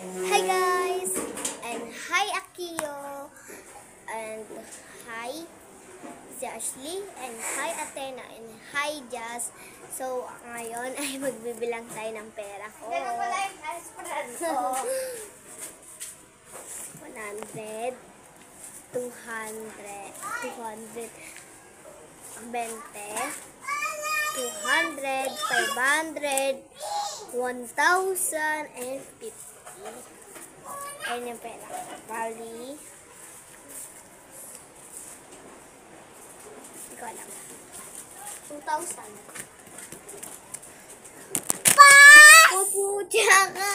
Hi guys! And hi Akio! And hi si Ashley! And hi Athena! And hi Jazz! So, ngayon ay magbibilang tayo ng pera ko. 100, 200, 220, 200, 500, 1,050. Ayun yung pera. Bali. Hindi ko alam. 2,000. Pupucha ka!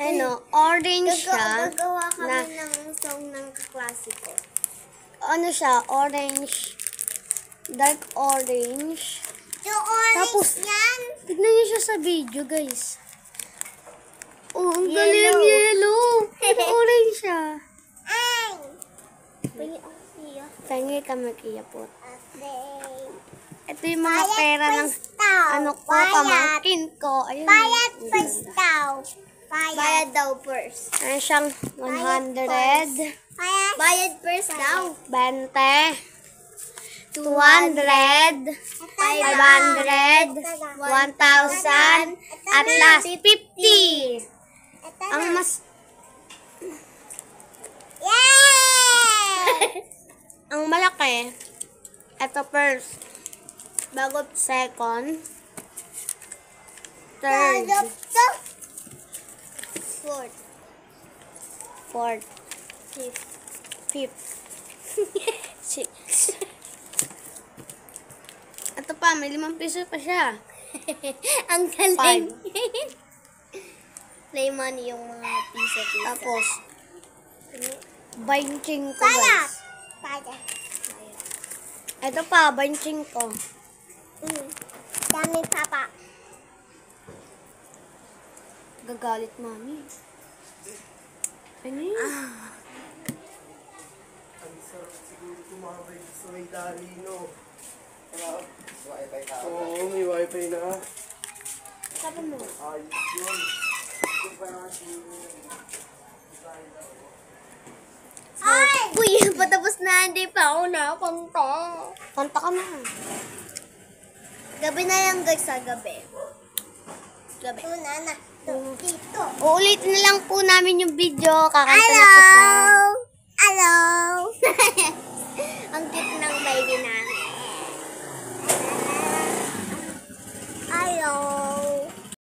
Ano, orange siya. Gagawa kami ng song ng kaklase ko. Ano siya, orange. Dark orange. Yung orange tapos, yan. Tignan niyo siya sa video, guys. Oh, ang galing yellow. Orange siya. Ay! Pengi ako siya. Pengi ka mag-iya po. Ito yung mga pera ng ano ko, pamangkin ko. Ayun. Bayad first daw. Bayad daw first. Ayun siyang 100. Bayad first daw. 20. 200, 500, 1,000, at last 50. Ang mas ang malaki, ito first, bago second, third, fourth, fifth, sixth. Ito pa, may 5 piso pa siya. Ang galing. Play money yung mga piso-piso. Tapos, 25 guys. Ito pa, 25. Dami papa. Gagalit mami. Ano yun? Ang sarap siguro tumabay sa may dalino. Oo, may wifi na. Sabi mo? Ayos yun. Ay! Uy, patapos na. Hindi pa ako nakakanta. Kanta ka na. Gabi na lang guys, sa gabi. Gabi. Dito. Uulitin na lang po namin yung video. Kakanta na po sa... Hello! Ang cute ng baby namin. Hello!